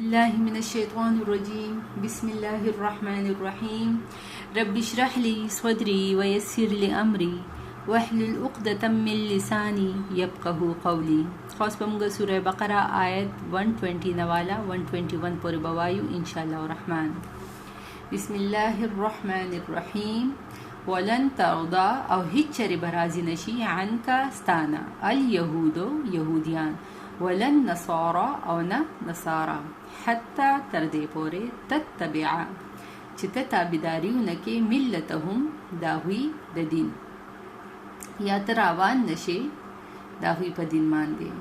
بالله من الشيطان الرجيم بسم الله الرحمن الرحيم رب اشرح لي صدري ويسر لي أمري واحلل عقدة من لساني يفقه قولي. خاص بمونږ سورہ بقرہ آیت 120 نوالا 121 پورې بوایو ان شاء الله الرحمن. بسم الله الرحمن الرحيم ولن ترضى او هیڅ چرې برازي نشي عنك ستانا اليهود يهوديان ولن نصارى او نه نصارى حتى تر دې پورې تتبع چې ته تابعداریونه کې ملتهم داوی د دین یا ته روان نشي داوی په دین باندې.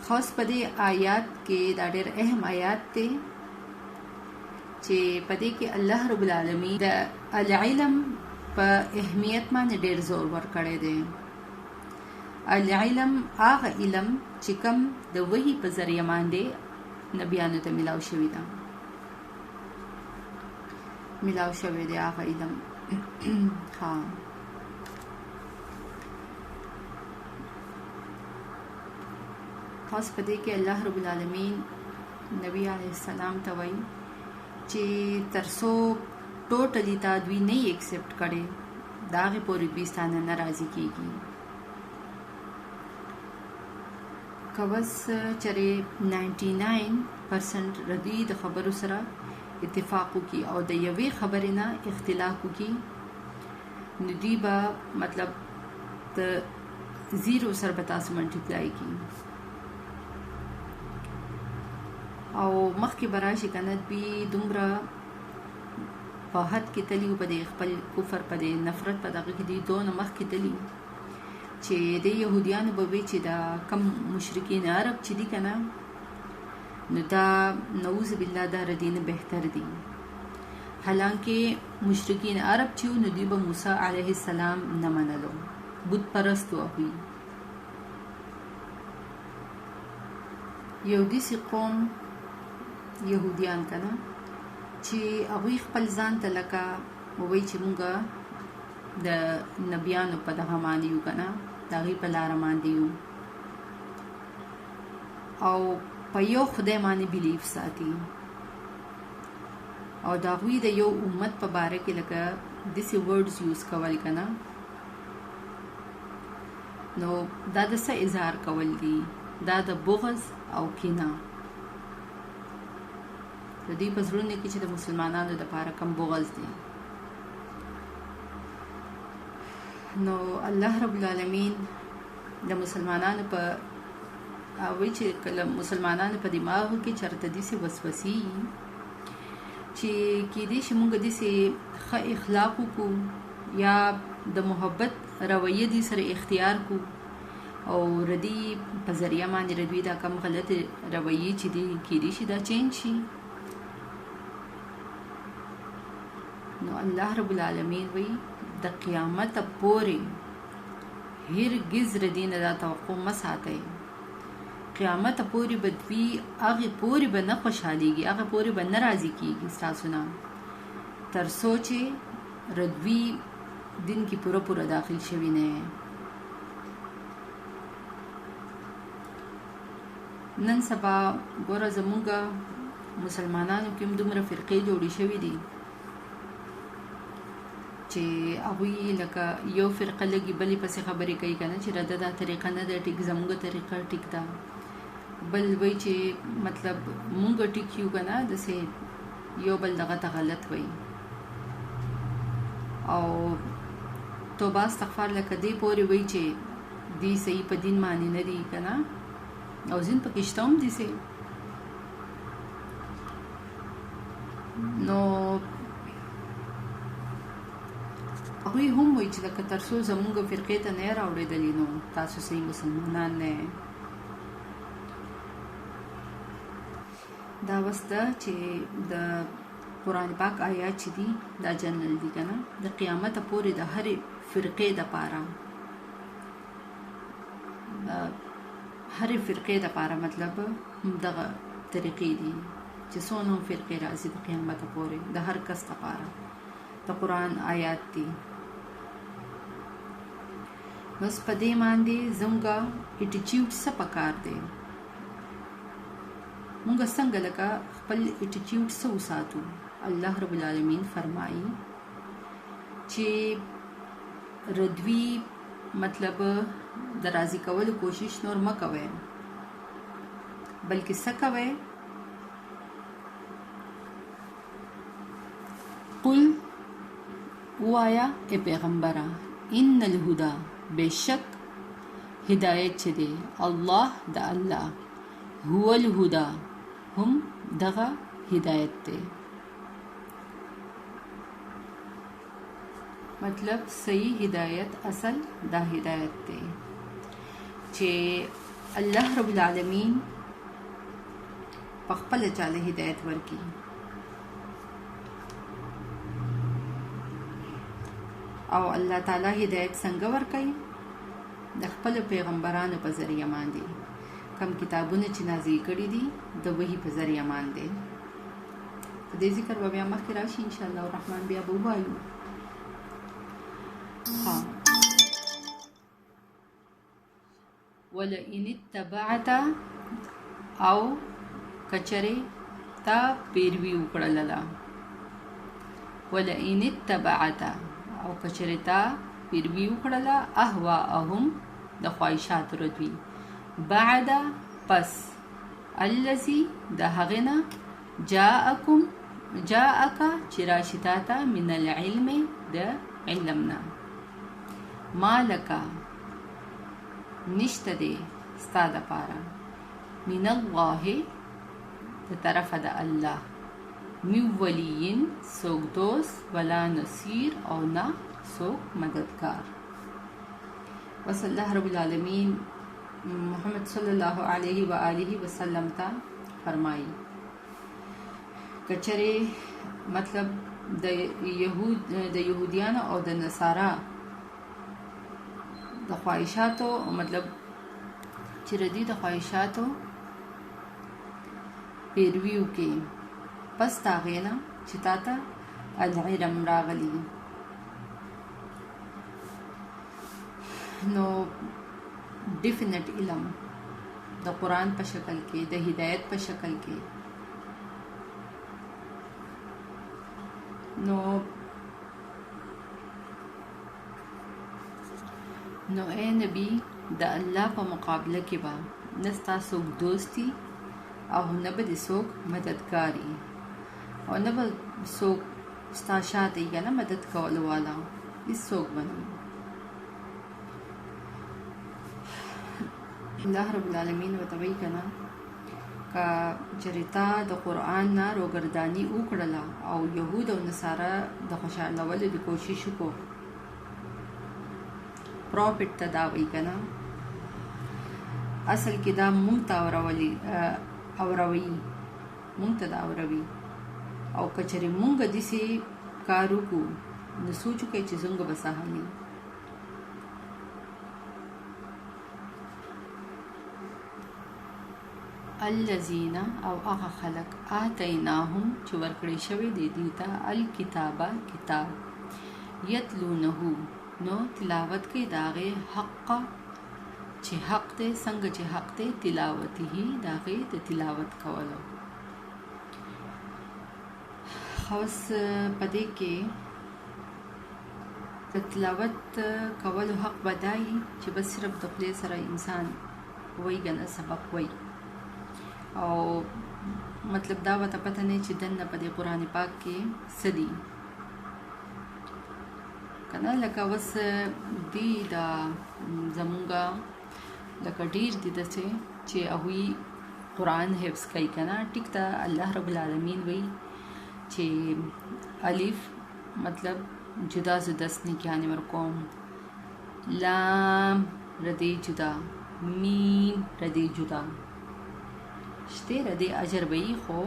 خاص په دې آیات کې دا ډېر اهم آیات دی چې په دې کې الله رب العالمین د العلم په اهمیت باندې ډېر زور ورکړی دی. العلم هغه علم چې کوم د وحي په ذریعه باندې نبیانو ته ملاو شوی دی هغه علم. ها خاص په دې کې الله رب العالمین نبی علیه السلام ته وایي چې ترڅو ټوټلی تا دوی نه ایکسپټ کړي دا هغې پورې دوی ستانه نه راضي کېږي. که بس چرې 99% ردی د خبرو سره اتفاق وکړي او د یوې خبرې نه اختلاف وکړي نو دوی به مطلب د زیرو سره به تاسو منټیپلای کړي او مخکې به راشي که نه دوی دومره په حد کې تلي په دې خپل کفر په دې نفرت په دغه کې دوی دونه مخکې تلي چې د یهودیانو به وي چې دا کم مشرکین عرب چې دي که نه نو دا نعوذ بالله دا ردی نه بهتر دي. حالانکه مشرکین عرب چې نو دوی به موسی علیه السلام نه منلو، بت پرست وهوی. یو داسې قوم یهودیان که نه چې هغوی خپل ځان ته لکه ووایي چې مونږ د نبیانو په دغه باندې یو که نه د هغوی په لاره باندې یو او په یو خدای باندې بلیف ساتي او د هغوی د یو امت په باره کې لکه داسې ورډز یوز کول که نه نو دا د څه اظهار کول دي؟ دا د بغض او کینه د دوی په زړونو کې چې د مسلمانانو دپاره کم بغض دی. نو الله رب العالمین د مسلمانانو په وایي چې کله مسلمانانو په دماغو کې چېرته داسې وسوسې چې کیدای شي موږ داسې ښه اخلاق وکړو یا د محبت رویه دې سره اختیار کړو او ردی په ذریعه باندې د دوی دا کم غلط رویې چې دي کیدای شي دا چینج شي. نو الله رب العالمین وایي د قیامت پورې هرگز ردی نه دا توقع مه ساتئ. قیامت پورې به دوی هغې پورې به نه خوشحالیږي، هغه پورې به نه راضي کېږي ستاسو نه تر څو چې ردوی دین کې پوره پوره داخل شوي نه. نن سبا ګوره زمونږ مسلمانانو کې هم دومره فرقې جوړې شوي دي چې هغوی لکه یو فرقه لګي بلې پسې خبرې کوي که نه چې رده دا طریقه نه ده ټیک، زمونږ طریقه ټیک ده. بل وایي چې مطلب مونږ ټیک یو که نه داسې یو بل دغه ته غلط وایي او توبه استغفار لکه دې پورې وایي چې دوی صحیح په دین باندې نه دي که نه او ځین پکې شته هم داسې. نو هغوی هم وایي چې لکه تر څو زمونږ فرقې ته نه یې راوړېدلي نو تاسو صحیح مسلمانان نه یې. دا بس ده چې د قرآن پاک آیات چې دي دا جنرال دي که نه د قیامت پورې د هرې فرقې دپاره هرې فرقې دپاره مطلب دغه طریقې دي چې څونه هم فرقې راځي د قیامت پورې د هر کس دپاره د قرآن آیات دي. بس په دې باندې زموږ اټیچیوډ څه پکار دی؟ د قیامت پورې د هرې فرقې دپاره مطلب هرې فرقې دپاره د قرآن آیات دي. بس په دې باندې زموږ اټیچیوډ څه پکار دی؟ د قیامت پورې د هرې فرقې دپاره مطلب مونږ څنګه لکه خپل اټیټیوډ څه وساتو. الله رب العالمین فرمایي چې ردوی مطلب د راضي کولو کوشش نور مه کوئ، بلکې څه کوئ؟ قل وایا ای پیغمبره ان الهدى بشک هدایت چې دی الله د الله هو الهدى هم دغه هدایت دی. مطلب صحیح هدایت اصل دا هدایت دی چې الله رب العالمین په خپل چاله هدایت ورکړي. او الله تعالی هدایت څنګه ورکړي؟ د خپل پیغمبرانو په ذریعہ باندې. کم کتابونه چې نازل کړي دي د وحي په ذریعہ باندې. په دې ذکر به بیا مخکې راشي ان شاء الله الرحمن. بیا به ووایو ولئن اتبعت او کچره تا پیروي وکړله، ولئن اتبعت او کچره تا پیروي وکړله اهواءهم د خواهشات ردوی بعد پس الذي د هغه نه جاءک چې راشي تاته من العلم د علمنا مالک نشته دی ستا دپاره من الله د طرفه د الله من ولین څوک دوست ولا نصیر او نه څوک مددگار. بس الله رب العالمین محمد صلی الله علیه و آله وسلم ته فرمایي کچره مطلب د یهودیانو او د نصارا د خواهشاتو مطلب چې ردی د خواهشاتو پیروي وکړي پس د هغې نه چې تا ته العلم راغلی نو ډیفینټ علم د قرآن په شکل کې د هدایت په شکل کې نو اے نبی د الله په مقابله کې به نه ستا څوک دوستی او نه به د څوک مددګاري او نه به څوک ستا شاته یا نه مدد کولو والا هیڅوک به نه. الله رب العالمین ورته وایي که نه که چېرې تا د قرآن نه روګرداني وکړله او یهود او نصاره د خوشحالولو د کوشش وکړو پروفیټ ته دا وایي که نه اصل کې دا مونږ ته اوروي مونږ ته دا اوروي او که چېرې مونږ داسې کار وکړو نو سوچ وکړئ چې څنګه به څه حالي. الذین او هغه خلق آتیناهم چې ورکړی شوی دی دوی ته الکتابه کتاب یتلونه نو تلاوت کوي د هغې حق چې حق دی څنګه چې حق دی تلاوته د هغې د تلاوت کولو. خاص په دې کې د تلاوت کولو حق به دا وي چې بس صرف د خولې سره انسان وایي که نه سبق وایي او مطلب دا ورته پته نه چې دننه په دې قرآن پاک کې څه دي که نه. لکه اوس دي دا زمونږه لکه ډېر دي داسې چې هغوی قرآن حفظ کوي که نه. ټیک ده الله رب العالمین وایي چې الف مطلب جدا جدا سنیکیانې ورکوم، لام ردی جدا، میم ردی جدا شته ردی اجر وی خو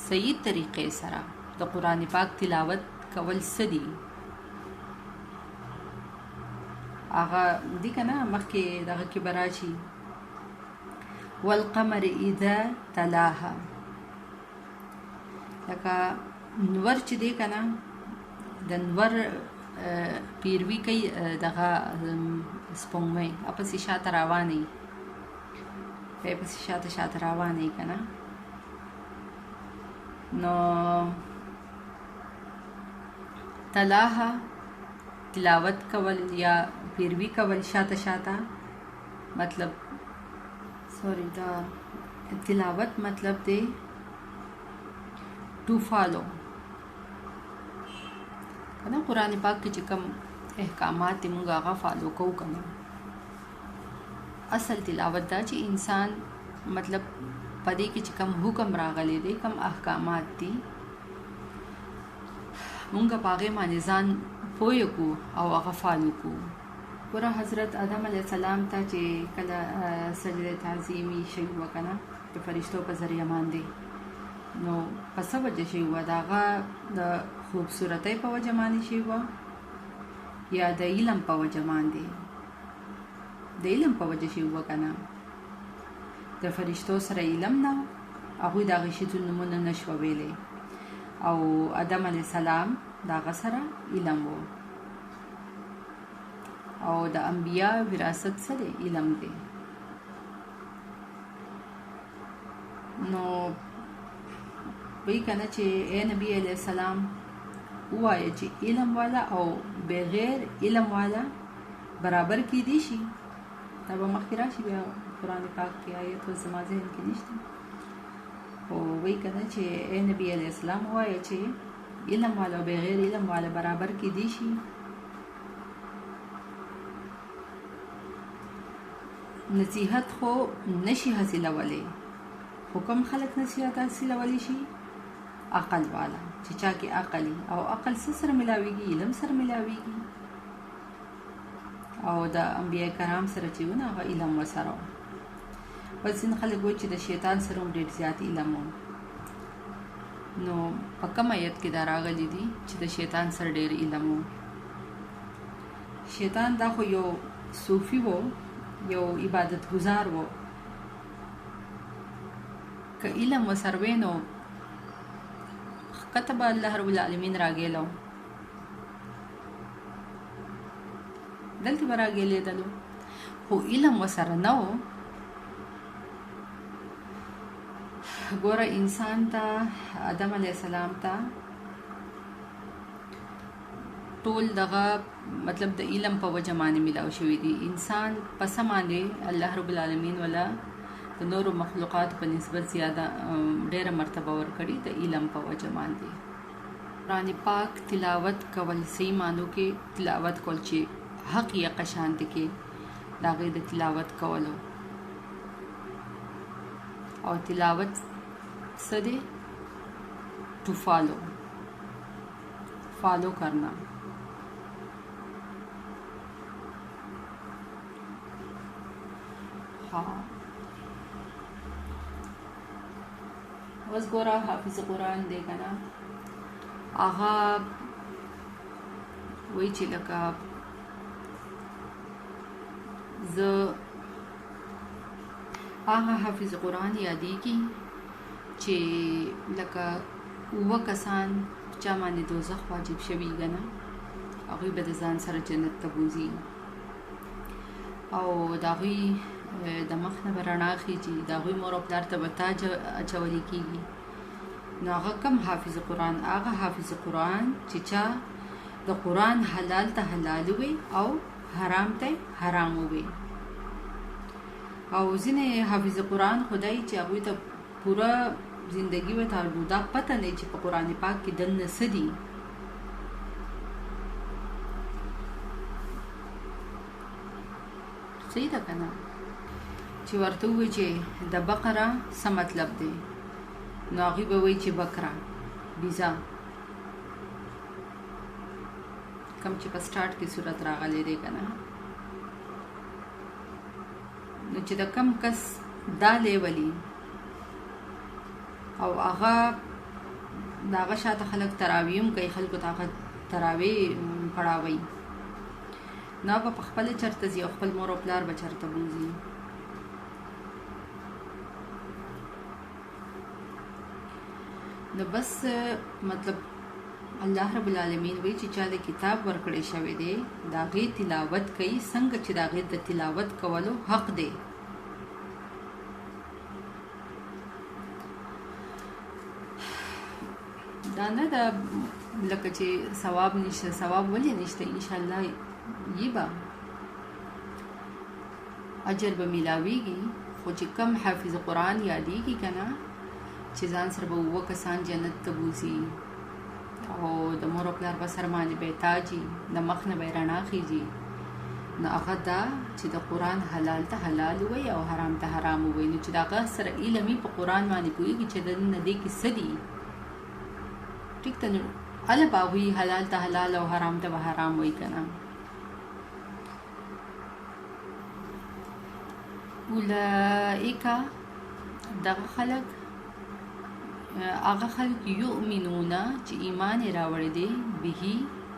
صحیح طریقې سره د قرآن پاک تلاوت کول څه دي هغه دي که نه مخکې دغه کې به راشي والقمر اذا تلاها لکه نور چې دی که نه د نور پیروي کوي دغه سپوږمۍ اپسې شاته روانې پسې شاته روانې که نه نو تلاها تلاوت کول یا پیروي کول شاته مطلب دا تلاوت مطلب دی ټو فالو کنه قرآن پاک کې چې کوم احکامات دي موږ هغه فالو کوو کنه اصل تلاوت دا چې انسان مطلب پدې کې چې کوم حکم راغلي دي کوم احکامات دي موږ پاغه باندې ځان پوه کو او هغه فالو کو ګوره حضرت آدم علیه السلام ته چې کله سجده تعظیمي شوی وکنه د فرشتو په ذریعه باندې نو په څه وجه شوی و د هغه د خوبصورتۍ په وجه باندې شوی و یا د علم په وجه باندې د علم په وجه شوی و کنه د فرشتو سره علم نه هغوی د هغې شیتون نومونه نشوه ویلی او آدم علیه السلام د هغه سره علم و او د انبیا وراثت سره علم دی نو وی کنه چې اے نبی علیہ السلام وایي چې علم والا او بغیر علم والا برابر کی دي شي دا به مخکې راشي بیا قرآن پاک کې آیت و زما ذهن کې نشته او وی کنه چې اے نبی علیہ السلام وایي چې علم والا او بغیر علم والا برابر کی دي شي نصیحت خو نشي حاصلولی خو کوم خلک نصیحت حاصلولی شي عقل والا چې چا کې عقلی او عقل سره ملاویږي علم سره ملاویږي او د انبیاء کرام سره چې ونه هغه علم وسره بس ځین خلک وایي چې د شیطان سره هم ډېر زیات علم نو په کوم آیت کې دا راغلی دي چې د شیطان سره ډېر علم شیطان دا خو یو صوفي و یو عبادت گزار و که علم و سروینو کتب الله رب العالمین راگیلو دلتی براگیلی دلو خو علم و سر نو گورا انسان تا آدم علیہ السلام تا ټول دغه مطلب د علم په وجه باندې ملاو شوی دی انسان په سم باندې الله رب العالمین ولا د نورو مخلوقات په نسبت زیاده ډیره مرتبه ورکړي د علم په وجه باندې قرآن پاک تلاوت کول صحیح مانو کې تلاوت کول چې حق یا قشانت کې داغه د تلاوت کولو او تلاوت سده ټو فالو کرنا اوس ګوره حافظ قرآن دی کنه هغه وایي چې لکه زه هغه حافظ قرآن یادېږي چې لکه اووه کسان چا باندې دوزخ واجب شوي کنه هغوی به د ځان سره جنت ته بوځي او د هغوی د مخ نه به رڼا خیږي د هغوی مور او پلار ته به تاج اچولی کېږي نو هغه کم حافظ قرآن هغه حافظ قرآن چې چا د قرآن حلال ته حلال وي او حرام ته حرام وي او ځینې حافظ قرآن خدای چې هغوی ته پوره زندگی و دا پته نه چې په قرآن پاک کې دننه څه دي صحیح ده که نه چې ورته ووایي چې د بقره څه مطلب دی نو هغوی به وایي چې بقره بیزا کم چې په سټارټ کې صورت راغلی دی که نه نو چې د کم کس دا لیولي او هغه د هغه شاته خلک تراویح هم کوي خلکو ته هغه تراویح پړاوي نو به په خپله چېرته ځي او خپل مور او پلار به چېرته بوځي نو بس مطلب الله رب العالمین وی چې چا د کتاب ورکړی شوی دی د هغې تلاوت کوي څنګه چې د هغې د تلاوت کولو حق دی دا نه دا لکه چې ثواب نشته، ثواب ولې نشته؟ انشاءالله یې به اجر به میلاویږي، خو چې کم حافظ قرآن یادېږي که نه چې ځان سره به 7 کسان جنت ته بوځي او د مور او پلار په سر باندې به تاجي، د مخ نه به یې رڼا خیږي، نو هغه دا چې د قرآن حلال ته حلال ووایي او حرام ته حرام ووایي. نو چې د هغه سره علم په قرآن باندې پوهېږي چې دننه دې کې څه دي، ټیک ته، نو هله به هغوی حلال ته حلال او حرام ته به حرام وایي که نه. اولئک دغه خلک، هغه خلک یؤمنون چې ایمان یې راوړی دی به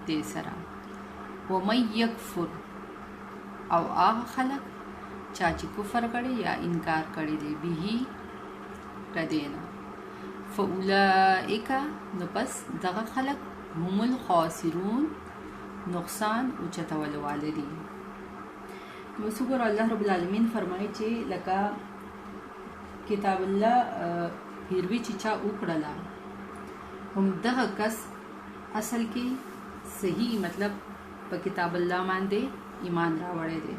دې سره، ومن یکفر او هغه خلک چا چې کفر کړی یا انکار کړی دی به د دې نه، فاولئک نو پس دغه خلک هم الخاسرون نقصان اوچتولو واله دي. نو شکر الله رب العالمین فرمایي چې لکه کتاب الله پیروي چې چا وکړله هم دغه کس اصل کې صحیح مطلب په کتاب الله باندې ایمان راوړی دی.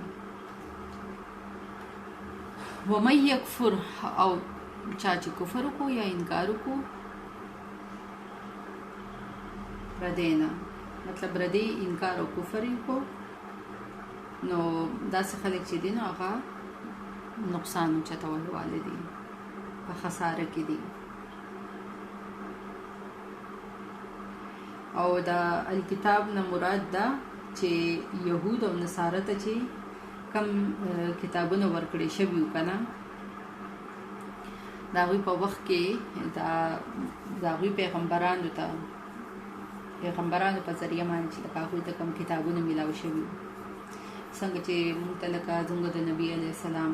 ومن یکفر او چا چې کفر وکړو یا انکار وکړو ردی نه، مطلب ردی انکار او کفر وکړو، نو داسې خلک چې دي نو هغه نقصان اوچتولو واله دي، په خساره کې دي. او دا الکتاب نه مراد ده چې یهود او نصارا ته چې کم کتابونه ورکړي شوي وو که نه، د هغوی په وخت کې د هغوی پیغمبرانو په ذریعه باندې چې لکه هغوی ته کم کتابونه میلاو شوي وو، څنګه چې موږ ته لکه زموږ د نبي علیه السلام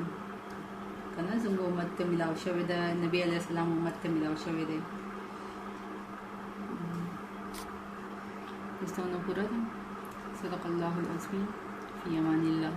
که نه زموږ امت ته میلاو شوی ده، نبي علیه السلام امت ته میلاو شوی دی. دستونه پوره ده. صدق الله العظیم. فی امان الله.